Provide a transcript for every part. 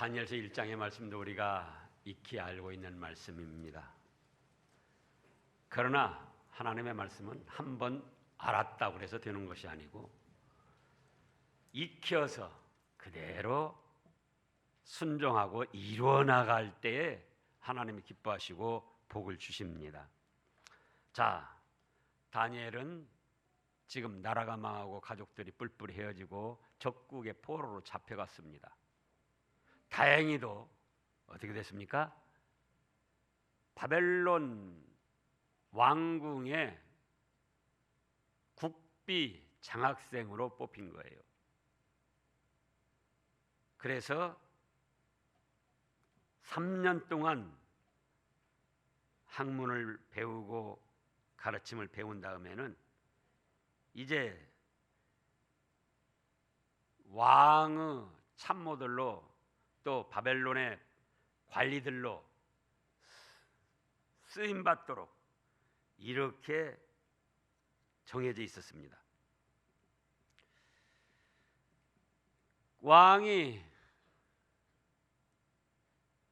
다니엘서 1장의 말씀도 우리가 익히 알고 있는 말씀입니다. 그러나 하나님의 말씀은 한번 알았다고 해서 되는 것이 아니고 익혀서 그대로 순종하고 이루어 나갈 때에 하나님이 기뻐하시고 복을 주십니다. 자, 다니엘은 지금 나라가 망하고 가족들이 뿔뿔이 헤어지고 적국의 포로로 잡혀갔습니다. 다행히도 어떻게 됐습니까? 바벨론 왕궁의 국비 장학생으로 뽑힌 거예요. 그래서 3년 동안 학문을 배우고 가르침을 배운 다음에는 이제 왕의 참모들로 또 바벨론의 관리들로 쓰임받도록 이렇게 정해져 있었습니다. 왕이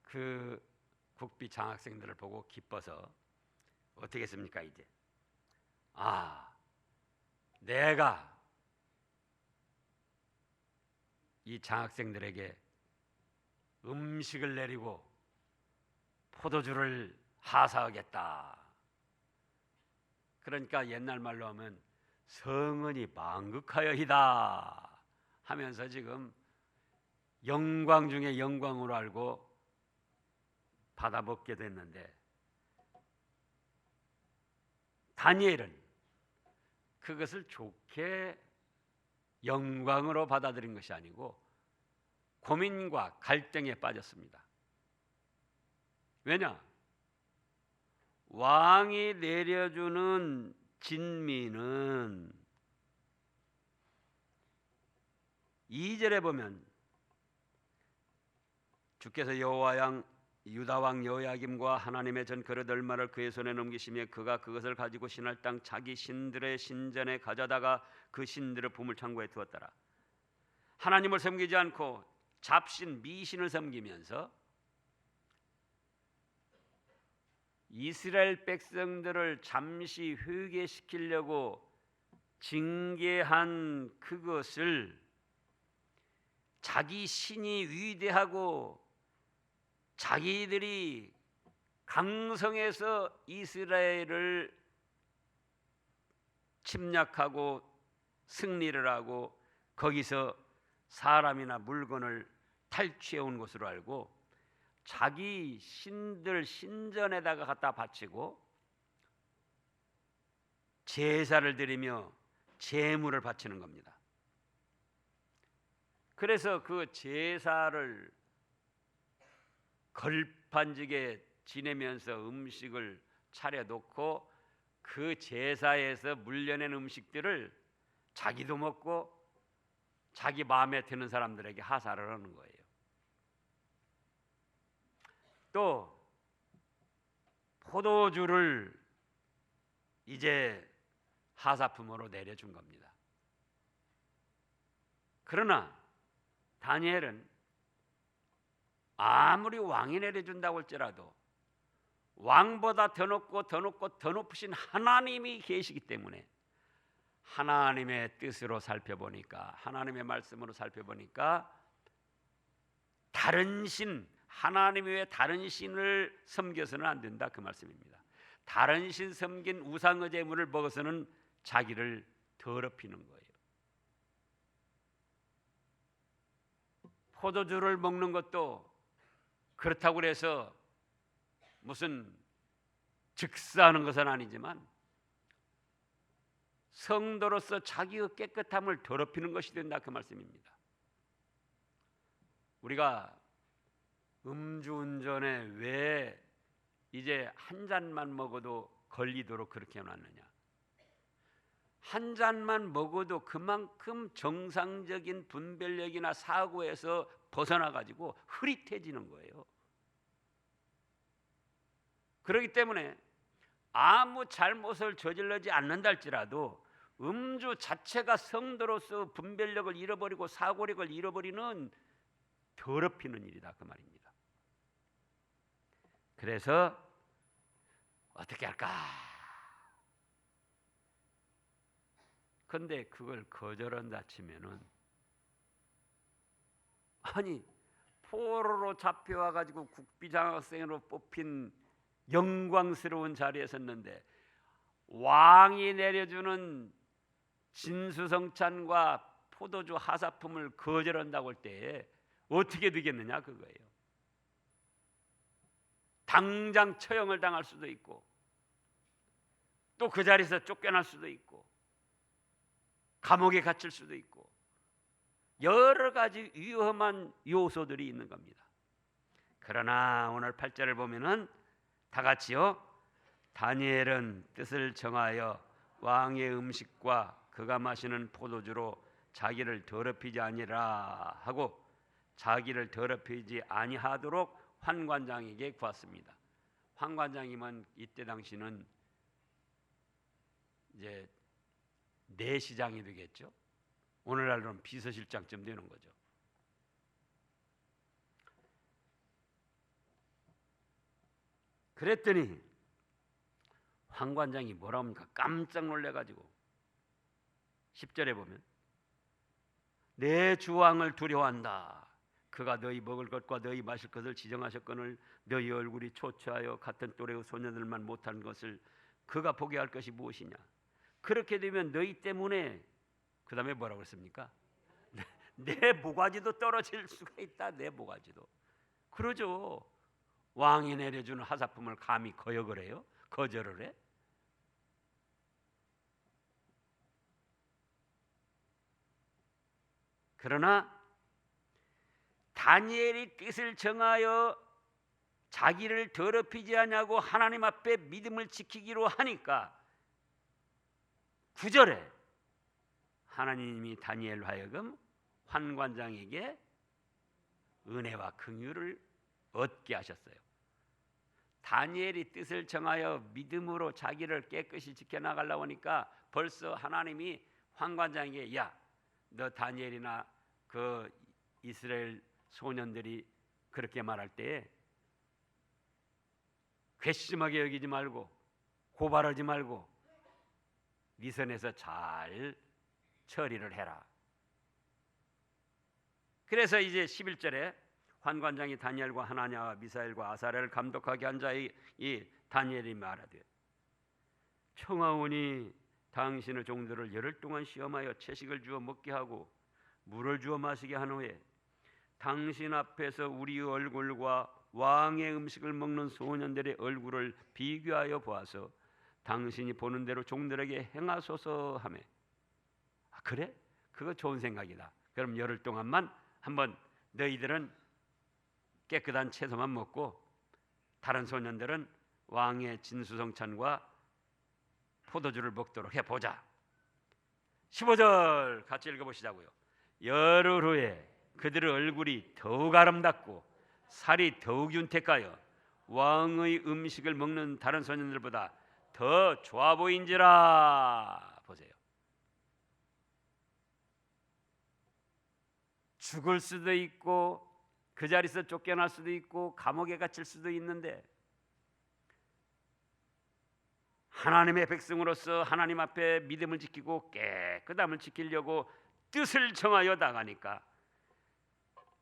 그 국비 장학생들을 보고 기뻐서 어떻게 했습니까? 이제 내가 이 장학생들에게 음식을 내리고 포도주를 하사하겠다. 그러니까 옛날 말로 하면 성은이 만극하여이다 하면서 지금 영광 중에 영광으로 알고 받아먹게 됐는데, 다니엘은 그것을 좋게 영광으로 받아들인 것이 아니고 고민과 갈등에 빠졌습니다. 왜냐? 왕이 내려주는 진미는 2절에 보면 주께서 유다 왕 여호야김과 하나님의 전 그릇 얼마를 그의 손에 넘기시며 그가 그것을 가지고 신할 땅 자기 신들의 신전에 가져다가 그 신들의 보물창고에 두었더라. 하나님을 섬기지 않고 잡신 미신을 섬기면서 이스라엘 백성들을 잠시 회개시키려고 징계한 그것을 자기 신이 위대하고 자기들이 강성해서 이스라엘을 침략하고 승리를 하고 거기서 사람이나 물건을 탈취해 온 것으로 알고 자기 신들 신전에다가 갖다 바치고 제사를 드리며 제물을 바치는 겁니다. 그래서 그 제사를 걸판지게 지내면서 음식을 차려놓고 그 제사에서 물려낸 음식들을 자기도 먹고 자기 마음에 드는 사람들에게 하사를 하는 거예요. 또 포도주를 이제 하사품으로 내려준 겁니다. 그러나 다니엘은 아무리 왕이 내려준다고 할지라도 왕보다 더 높고 더 높고 더 높으신 하나님이 계시기 때문에 하나님의 뜻으로 살펴보니까, 하나님의 말씀으로 살펴보니까 다른 신, 하나님 외에 다른 신을 섬겨서는 안 된다, 그 말씀입니다. 다른 신 섬긴 우상의 제물을 먹어서는 자기를 더럽히는 거예요. 포도주를 먹는 것도 그렇다고 해서 무슨 즉사하는 것은 아니지만 성도로서 자기의 깨끗함을 더럽히는 것이 된다, 그 말씀입니다. 우리가 음주운전에 왜 이제 한 잔만 먹어도 걸리도록 그렇게 해놨느냐? 한 잔만 먹어도 그만큼 정상적인 분별력이나 사고에서 벗어나가지고 흐릿해지는 거예요. 그렇기 때문에 아무 잘못을 저질러지 않는다 할지라도 음주 자체가 성도로서 분별력을 잃어버리고 사고력을 잃어버리는 더럽히는 일이다 그 말입니다. 그래서 어떻게 할까? 근데 그걸 거절한다 치면은, 아니 포로로 잡혀와 가지고 국비장학생으로 뽑힌 영광스러운 자리에 섰는데 왕이 내려주는 진수성찬과 포도주 하사품을 거절한다고 할 때 어떻게 되겠느냐 그거예요. 당장 처형을 당할 수도 있고 또 그 자리에서 쫓겨날 수도 있고 감옥에 갇힐 수도 있고 여러 가지 위험한 요소들이 있는 겁니다. 그러나 오늘 8절을 보면은 다 같이요. 다니엘은 뜻을 정하여 왕의 음식과 그가 마시는 포도주로 자기를 더럽히지 아니라 하고 자기를 더럽히지 아니하도록 환관장에게 구했습니다. 환관장이면 이때 당시는 이제 내시장이 되겠죠. 오늘날로는 비서실장쯤 되는 거죠. 그랬더니 환관장이 뭐라 합니까? 깜짝 놀래가지고 10절에 보면 내 주왕을 두려워한다. 그가 너희 먹을 것과 너희 마실 것을 지정하셨거늘 너희 얼굴이 초췌하여 같은 또래의 소녀들만 못한 것을 그가 보게 할 것이 무엇이냐. 그렇게 되면 너희 때문에 그 다음에 뭐라고 했습니까? 내 모가지도 떨어질 수가 있다. 내 모가지도. 그러죠. 왕이 내려주는 하사품을 감히 거역을 해요? 거절을 해? 그러나 다니엘이 뜻을 정하여 자기를 더럽히지 않냐고 하나님 앞에 믿음을 지키기로 하니까 9절에 하나님이 다니엘 하여금 환관장에게 은혜와 긍휼을 얻게 하셨어요. 다니엘이 뜻을 정하여 믿음으로 자기를 깨끗이 지켜나가려고 하니까 벌써 하나님이 환관장에게 야, 너 다니엘이나 그 이스라엘 소년들이 그렇게 말할 때 괘씸하게 여기지 말고 고발하지 말고 네 선에서 잘 처리를 해라. 그래서 이제 11절에 환관장이 다니엘과 하나냐와 미사엘과 아사랴를 감독하게 한 자의 이 다니엘이 말하되 청하오니 당신의 종들을 열흘 동안 시험하여 채식을 주어 먹게 하고 물을 주어 마시게 한 후에 당신 앞에서 우리의 얼굴과 왕의 음식을 먹는 소년들의 얼굴을 비교하여 보아서 당신이 보는 대로 종들에게 행하소서 하며. 그래? 그거 좋은 생각이다. 그럼 열흘 동안만 한번 너희들은 깨끗한 채소만 먹고 다른 소년들은 왕의 진수성찬과 포도주를 먹도록 해보자. 15절 같이 읽어보시자고요. 열흘 후에 그들의 얼굴이 더욱 아름답고 살이 더욱 윤택하여 왕의 음식을 먹는 다른 소년들보다 더 좋아 보인지라. 보세요. 죽을 수도 있고 그 자리에서 쫓겨날 수도 있고 감옥에 갇힐 수도 있는데 하나님의 백성으로서 하나님 앞에 믿음을 지키고 깨끗함을 지키려고 뜻을 정하여 나가니까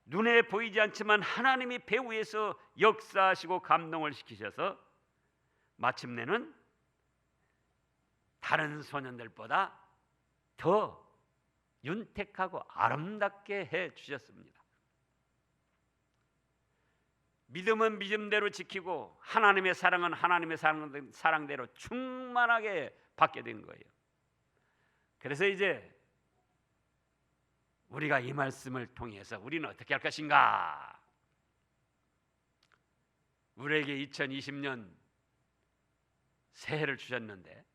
눈에 보이지 않지만 하나님이 배후에서 역사하시고 감동을 시키셔서 마침내는 다른 소년들보다 더 윤택하고 아름답게 해 주셨습니다. 믿음은 믿음대로 지키고 하나님의 사랑은 하나님의 사랑대로 충만하게 받게 된 거예요. 그래서 이제 우리가 이 말씀을 통해서 우리는 어떻게 할 것인가? 우리에게 2020년 새해를 주셨는데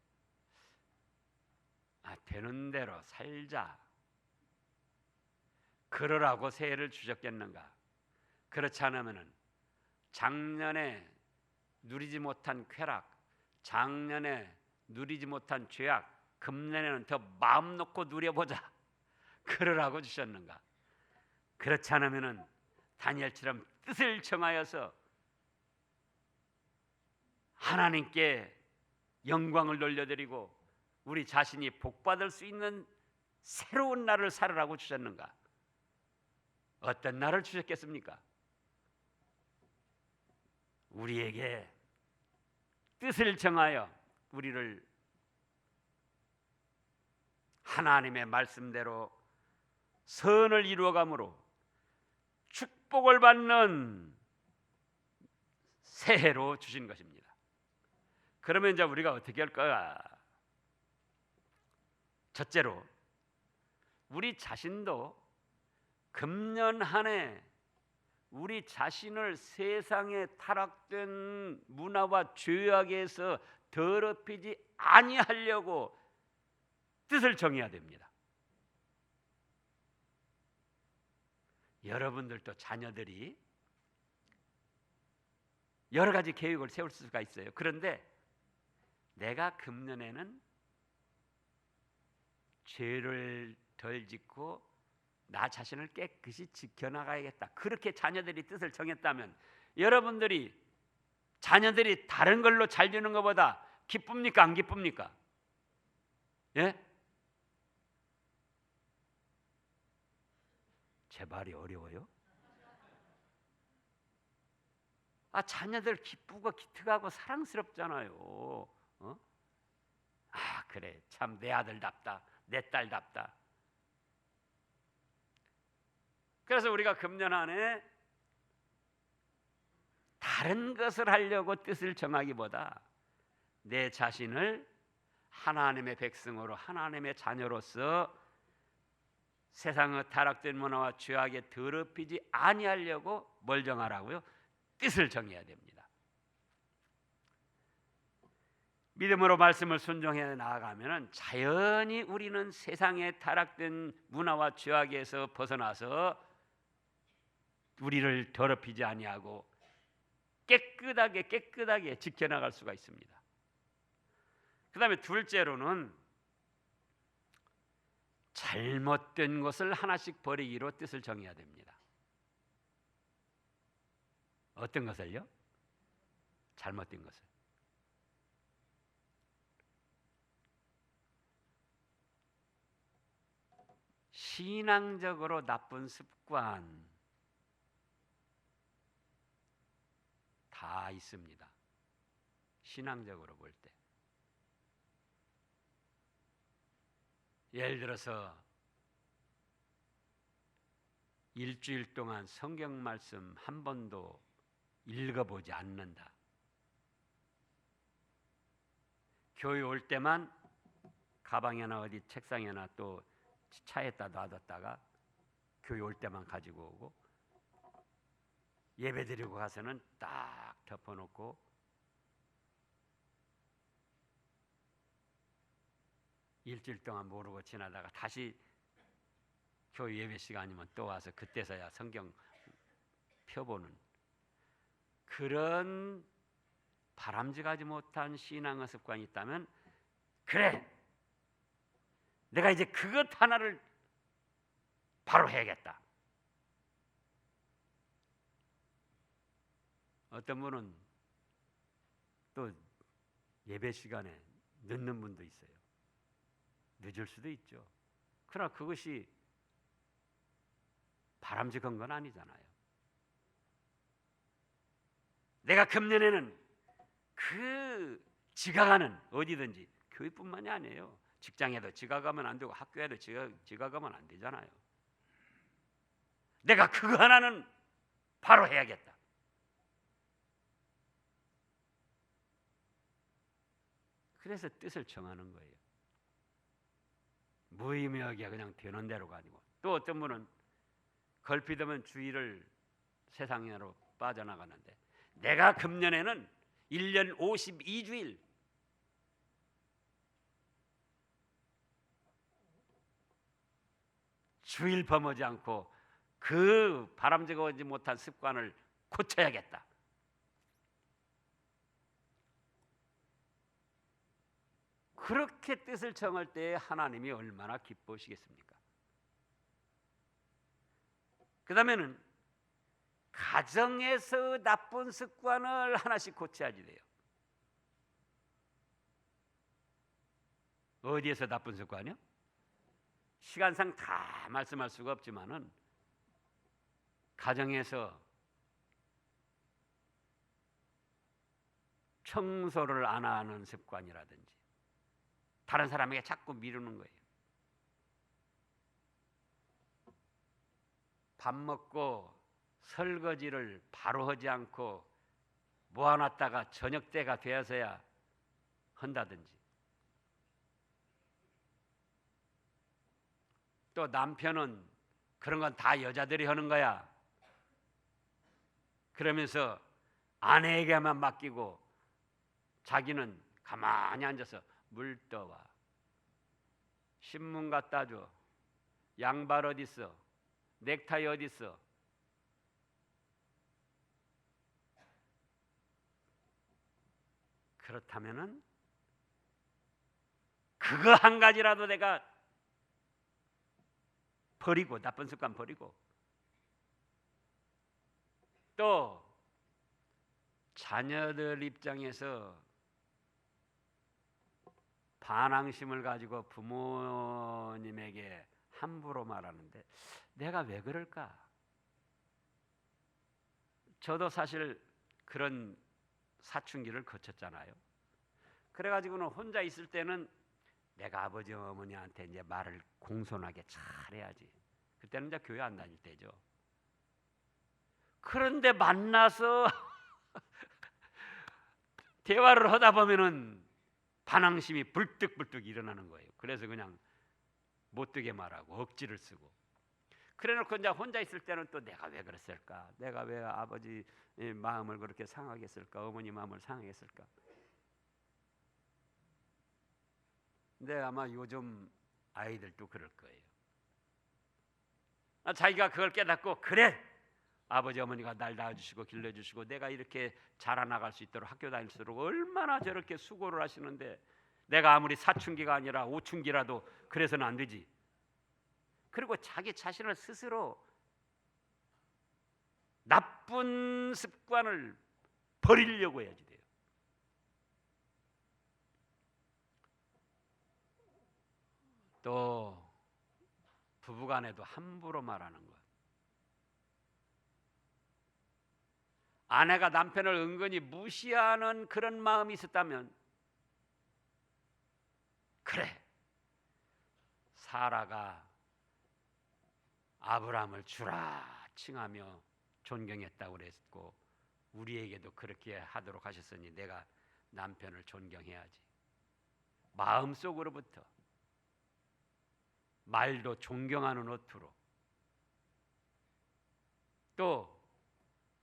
되는 대로 살자. 그러라고 새해를 주셨겠는가? 그렇지 않으면은 작년에 누리지 못한 쾌락, 작년에 누리지 못한 죄악, 금년에는 더 마음 놓고 누려보자. 그러라고 주셨는가? 그렇지 않으면은 다니엘처럼 뜻을 정하여서 하나님께 영광을 돌려드리고 우리 자신이 복받을 수 있는 새로운 날을 살으라고 주셨는가? 어떤 날을 주셨겠습니까? 우리에게 뜻을 정하여 우리를 하나님의 말씀대로 선을 이루어감으로 축복을 받는 새해로 주신 것입니다. 그러면 이제 우리가 어떻게 할까? 첫째로 우리 자신도 금년 한 해 우리 자신을 세상에 타락된 문화와 죄악에서 더럽히지 아니하려고 뜻을 정해야 됩니다. 여러분들도 자녀들이 여러 가지 계획을 세울 수가 있어요. 그런데 내가 금년에는 죄를 덜 짓고 나 자신을 깨끗이 지켜나가야겠다. 그렇게 자녀들이 뜻을 정했다면 여러분들이 자녀들이 다른 걸로 잘 되는 것보다 기쁩니까? 안 기쁩니까? 예? 제 말이 어려워요? 자녀들 기쁘고 기특하고 사랑스럽잖아요. 그래, 참 내 아들답다, 내 딸답다. 그래서 우리가 금년 안에 다른 것을 하려고 뜻을 정하기보다 내 자신을 하나님의 백성으로, 하나님의 자녀로서 세상의 타락된 문화와 죄악에 더럽히지 아니하려고 뭘 정하라고요? 뜻을 정해야 됩니다. 믿음으로 말씀을 순종해 나아가면 자연히 우리는 세상에 타락된 문화와 죄악에서 벗어나서 우리를 더럽히지 아니하고 깨끗하게 지켜나갈 수가 있습니다. 그 다음에 둘째로는 잘못된 것을 하나씩 버리기로 뜻을 정해야 됩니다. 어떤 것을요? 잘못된 것을. 신앙적으로 나쁜 습관 다 있습니다. 신앙적으로 볼 때. 예를 들어서 일주일 동안 성경 말씀 한 번도 읽어보지 않는다. 교회 올 때만 가방에나 어디 책상에나 또 차에다 놔뒀다가 교회 올 때만 가지고 오고 예배 드리고 가서는 딱 덮어놓고 일주일 동안 모르고 지나다가 다시 교회 예배 시간이면 또 와서 그때서야 성경 펴보는 그런 바람직하지 못한 신앙의 습관이 있다면 그래, 내가 이제 그것 하나를 바로 해야겠다. 어떤 분은 또 예배 시간에 늦는 분도 있어요. 늦을 수도 있죠. 그러나 그것이 바람직한 건 아니잖아요. 내가 금년에는 그 지각하는 어디든지 교회뿐만이 아니에요. 직장에도 지각하면 안 되고 학교에도 지각하면 안 되잖아요. 내가 그거 하나는 바로 해야겠다. 그래서 뜻을 정하는 거예요. 무의미하게 그냥 되는 대로가 아니고 또 어떤 분은 걸핏하면 주일을 세상으로 빠져나가는데 내가 금년에는 1년 52주일 주일 범하지 않고 그 바람직하지 못한 습관을 고쳐야겠다. 그렇게 뜻을 정할 때 하나님이 얼마나 기뻐하시겠습니까? 그 다음에는 가정에서 나쁜 습관을 하나씩 고쳐야지 돼요. 어디에서 나쁜 습관이요? 시간상 다 말씀할 수가 없지만은 가정에서 청소를 안 하는 습관이라든지 다른 사람에게 자꾸 미루는 거예요. 밥 먹고 설거지를 바로 하지 않고 모아놨다가 저녁 때가 되어서야 한다든지, 또 남편은 그런 건 다 여자들이 하는 거야 그러면서 아내에게만 맡기고 자기는 가만히 앉아서 물 떠와, 신문 갖다 줘, 양말 어디 있어, 넥타이 어디 있어. 그렇다면은 그거 한 가지라도 내가 버리고, 나쁜 습관 버리고, 또 자녀들 입장에서 반항심을 가지고 부모님에게 함부로 말하는데 내가 왜 그럴까? 저도 사실 그런 사춘기를 거쳤잖아요. 그래가지고는 혼자 있을 때는 내가 아버지 어머니한테 이제 말을 공손하게 잘해야지. 그때는 이제 교회 안 다닐 때죠. 그런데 만나서 대화를 하다 보면은 반항심이 불뚝불뚝 일어나는 거예요. 그래서 그냥 못되게 말하고 억지를 쓰고, 그래놓고 이제 혼자 있을 때는 또 내가 왜 그랬을까? 내가 왜 아버지 마음을 그렇게 상하게 했을까? 어머니 마음을 상하게 했을까? 근데 아마 요즘 아이들도 그럴 거예요. 자기가 그걸 깨닫고, 그래, 아버지 어머니가 날 낳아주시고 길러주시고 내가 이렇게 자라나갈 수 있도록 학교 다닐수록 얼마나 저렇게 수고를 하시는데 내가 아무리 사춘기가 아니라 오춘기라도 그래서는 안 되지. 그리고 자기 자신을 스스로 나쁜 습관을 버리려고 해야지 돼요. 또 부부간에도 함부로 말하는 것. 아내가 남편을 은근히 무시하는 그런 마음이 있었다면, 그래, 사라가 아브라함을 주라 칭하며 존경했다고 그랬고 우리에게도 그렇게 하도록 하셨으니 내가 남편을 존경해야지. 마음속으로부터, 말도 존경하는 어투로. 또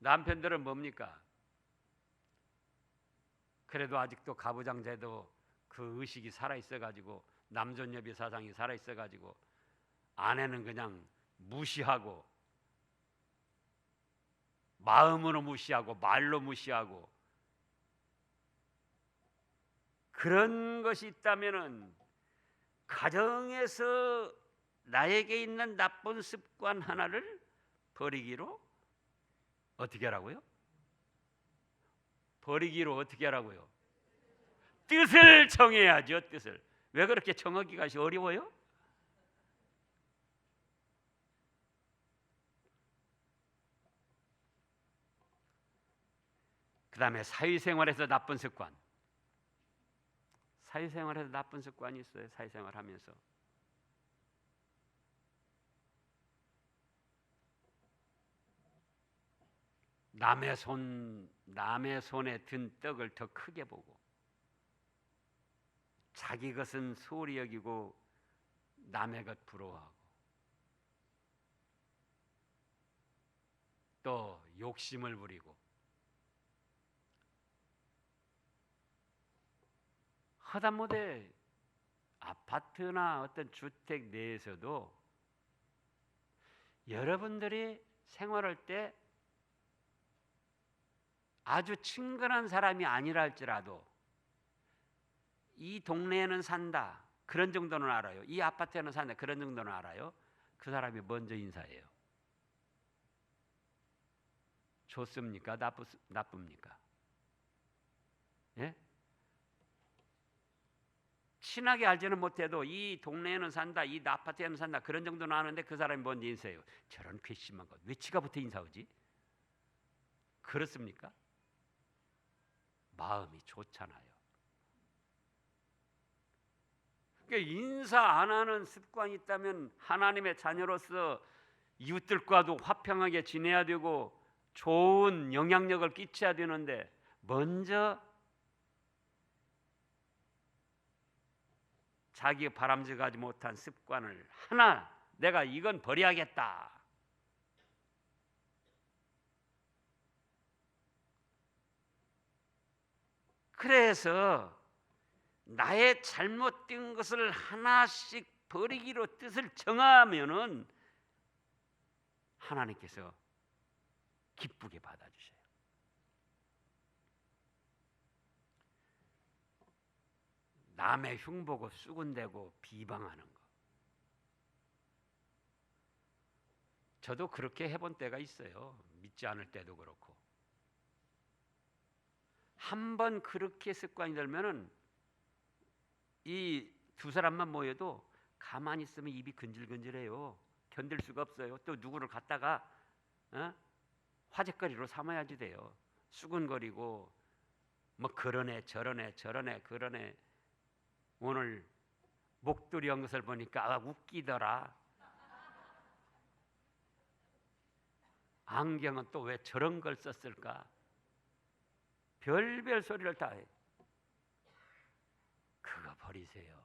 남편들은 뭡니까? 그래도 아직도 가부장제도 그 의식이 살아있어가지고, 남존여비 사상이 살아있어가지고 아내는 그냥 무시하고, 마음으로 무시하고 말로 무시하고, 그런 것이 있다면은 가정에서 나에게 있는 나쁜 습관 하나를 버리기로 어떻게 하라고요? 버리기로 어떻게 하라고요? 뜻을 정해야죠. 뜻을. 왜 그렇게 정하기가 어려워요? 그 다음에 사회생활에서 나쁜 습관. 사회생활에서 나쁜 습관이 있어요. 사회생활 하면서 남의 손에 든 떡을 더 크게 보고, 자기 것은 소홀히 여기고 남의 것 부러워하고, 또 욕심을 부리고, 하다못해 아파트나 어떤 주택 내에서도 여러분들이 생활할 때 아주 친근한 사람이 아니라 할지라도 이 동네에는 산다, 그런 정도는 알아요. 이 아파트에는 산다, 그런 정도는 알아요. 그 사람이 먼저 인사해요. 좋습니까? 나쁩니까? 예? 친하게 알지는 못해도 이 동네에는 산다, 이 아파트에는 산다 그런 정도는 아는데 그 사람이 뭔지 인사해요. 저런 괘씸한 것 왜 지가부터 인사하지? 그렇습니까? 마음이 좋잖아요. 그러니까 인사 안 하는 습관이 있다면 하나님의 자녀로서 이웃들과도 화평하게 지내야 되고 좋은 영향력을 끼쳐야 되는데 먼저 자기가 바람직하지 못한 습관을 하나 내가 이건 버려야겠다. 그래서 나의 잘못된 것을 하나씩 버리기로 뜻을 정하면은 하나님께서 기쁘게 받아주셔요. 남의 흉보고 쑥은대고 비방하는 거. 저도 그렇게 해본 때가 있어요. 믿지 않을 때도 그렇고. 한번 그렇게 습관이 들면은 이 두 사람만 모여도 가만히 있으면 입이 근질근질해요. 견딜 수가 없어요. 또 누구를 갖다가 화제거리로 삼아야지 돼요. 수근거리고 뭐 그러네 저러네 그러네. 오늘 목도리 한 것을 보니까 웃기더라. 안경은 또 왜 저런 걸 썼을까? 별별 소리를 다 해. 그거 버리세요.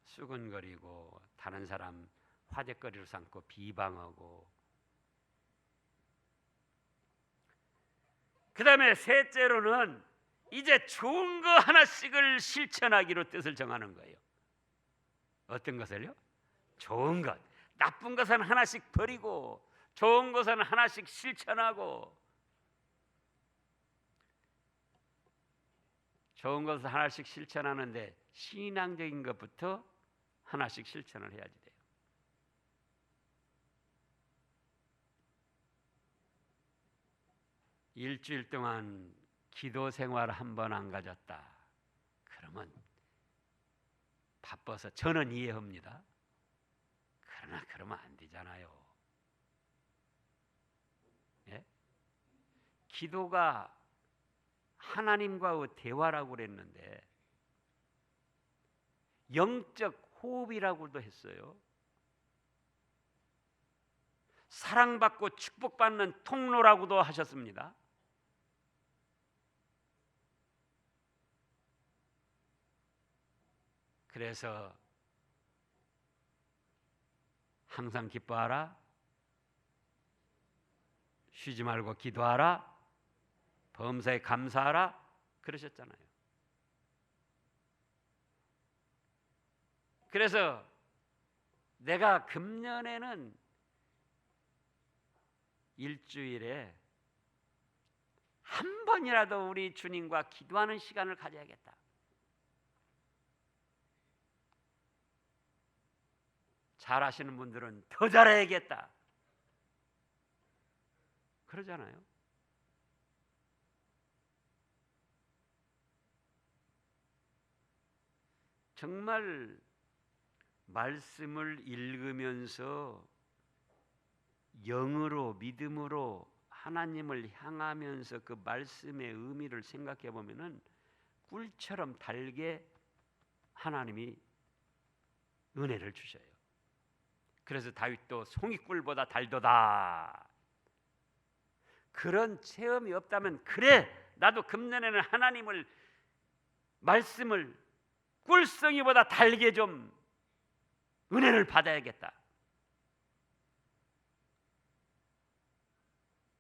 수근거리고 다른 사람 화제거리로 삼고 비방하고, 그 다음에 셋째로는 이제 좋은 거 하나씩을 실천하기로 뜻을 정하는 거예요. 어떤 것을요? 좋은 것. 나쁜 것은 하나씩 버리고 좋은 것은 하나씩 실천하고, 좋은 것을 하나씩 실천하는데 신앙적인 것부터 하나씩 실천을 해야지 돼요. 일주일 동안 기도 생활 한 번 안 가졌다. 그러면 바빠서 저는 이해합니다. 그러나 그러면 안 되잖아요. 예? 기도가 하나님과의 대화라고 그랬는데 영적 호흡이라고도 했어요. 사랑받고 축복받는 통로라고도 하셨습니다. 그래서 항상 기뻐하라, 쉬지 말고 기도하라, 범사에 감사하라 그러셨잖아요. 그래서 내가 금년에는 일주일에 한 번이라도 우리 주님과 기도하는 시간을 가져야겠다. 잘하시는 분들은 더 잘해야겠다. 그러잖아요. 정말 말씀을 읽으면서 영으로 믿음으로 하나님을 향하면서 그 말씀의 의미를 생각해 보면은 꿀처럼 달게 하나님이 은혜를 주셔요. 그래서 다윗도 송이꿀보다 달도다. 그런 체험이 없다면 그래 나도 금년에는 하나님을 말씀을 꿀송이보다 달게 좀 은혜를 받아야겠다.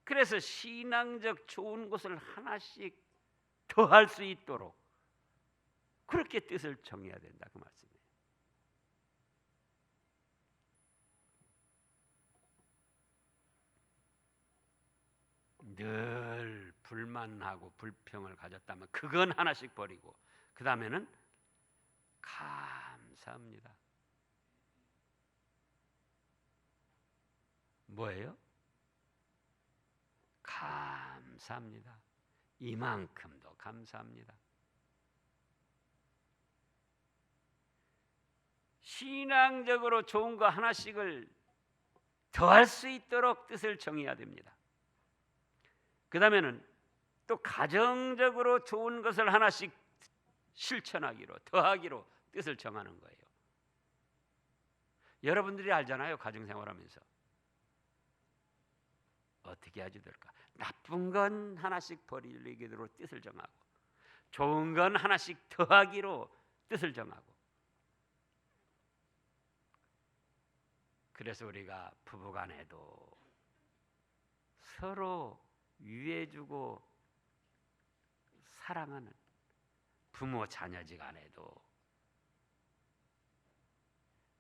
그래서 신앙적 좋은 것을 하나씩 더 할 수 있도록 그렇게 뜻을 정해야 된다 그 말씀이에요. 늘 불만하고 불평을 가졌다면 그건 하나씩 버리고 그 다음에는 감사합니다. 뭐예요? 감사합니다. 이만큼도 감사합니다. 신앙적으로 좋은 거 하나씩을 더할 수 있도록 뜻을 정해야 됩니다. 그 다음에는 또 가정적으로 좋은 것을 하나씩 실천하기로, 더하기로 뜻을 정하는 거예요. 여러분들이 알잖아요. 가정생활하면서 어떻게 해야지 될까? 나쁜 건 하나씩 버리기로 뜻을 정하고, 좋은 건 하나씩 더하기로 뜻을 정하고. 그래서 우리가 부부간에도 서로 위해주고 사랑하는, 부모 자녀지간에도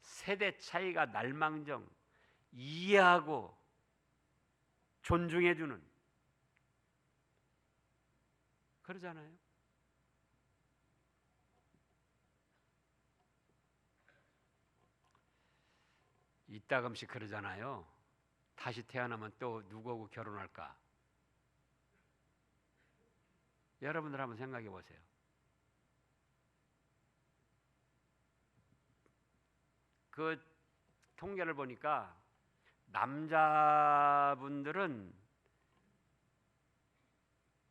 세대 차이가 날망정 이해하고 존중해주는, 그러잖아요. 이따금씩 그러잖아요. 다시 태어나면 또 누구하고 결혼할까? 여러분들 한번 생각해 보세요. 그 통계를 보니까 남자분들은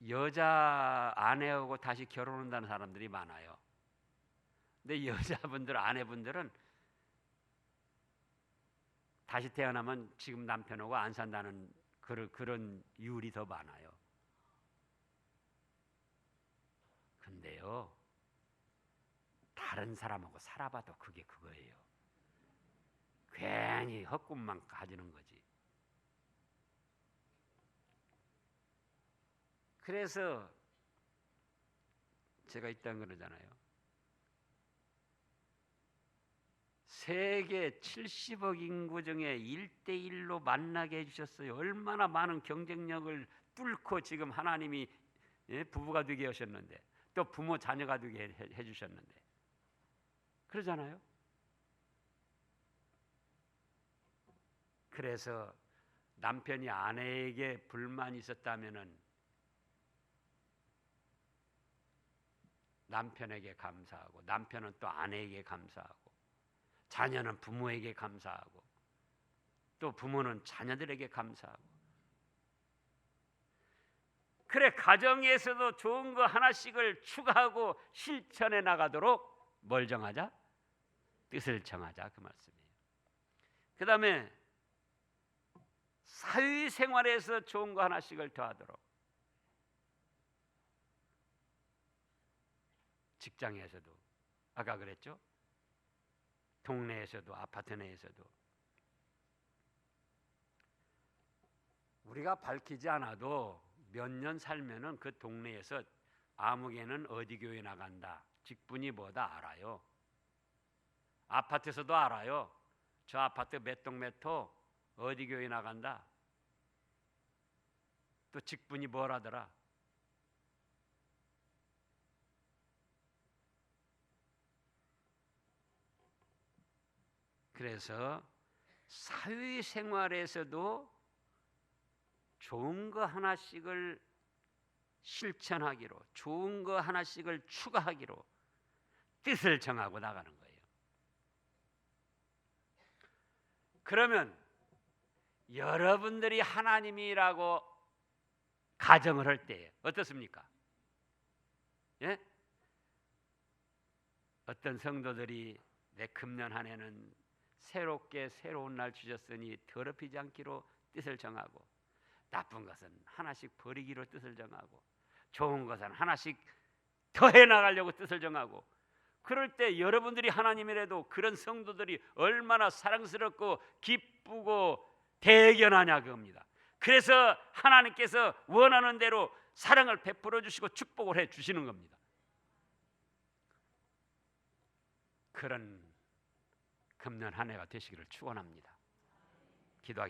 여자 아내하고 다시 결혼한다는 사람들이 많아요. 근데 여자분들, 아내분들은 다시 태어나면 지금 남편하고 안 산다는 그런 이율이 더 많아요. 근데요, 다른 사람하고 살아봐도 그게 그거예요. 괜히 헛꿈만 가지는 거지. 그래서 제가 이딴 그러잖아요. 세계 70억 인구 중에 1대1로 만나게 해주셨어요. 얼마나 많은 경쟁력을 뚫고 지금 하나님이 부부가 되게 하셨는데, 또 부모 자녀가 되게 해주셨는데, 그러잖아요. 그래서 남편이 아내에게 불만이 있었다면은 남편에게 감사하고, 남편은 또 아내에게 감사하고, 자녀는 부모에게 감사하고, 또 부모는 자녀들에게 감사하고. 그래, 가정에서도 좋은 거 하나씩을 추가하고 실천해 나가도록 뭘 정하자? 뜻을 정하자, 그 말씀이에요. 그 다음에 사회생활에서 좋은 거 하나씩을 더하도록, 직장에서도 아까 그랬죠? 동네에서도, 아파트 내에서도. 우리가 밝히지 않아도 몇 년 살면은 그 동네에서 아무개는 어디 교회 나간다, 직분이 뭐다 알아요. 아파트에서도 알아요. 저 아파트 몇 동 몇 호 어디 교회 나간다, 또 직분이 뭐라더라. 그래서 사회생활에서도 좋은 거 하나씩을 실천하기로, 좋은 거 하나씩을 추가하기로 뜻을 정하고 나가는 거예요. 그러면 여러분들이 하나님이라고 가정을 할 때 어떻습니까? 예? 어떤 성도들이 내 금년 한 해는 새롭게 새로운 날 주셨으니 더럽히지 않기로 뜻을 정하고, 나쁜 것은 하나씩 버리기로 뜻을 정하고, 좋은 것은 하나씩 더해 나가려고 뜻을 정하고. 그럴 때 여러분들이 하나님이라도 그런 성도들이 얼마나 사랑스럽고 기쁘고 대견하냐 그겁니다. 그래서 하나님께서 원하는 대로 사랑을 베풀어 주시고 축복을 해 주시는 겁니다. 그런 금년 한 해가 되시기를 축원합니다. 기도하겠습니다.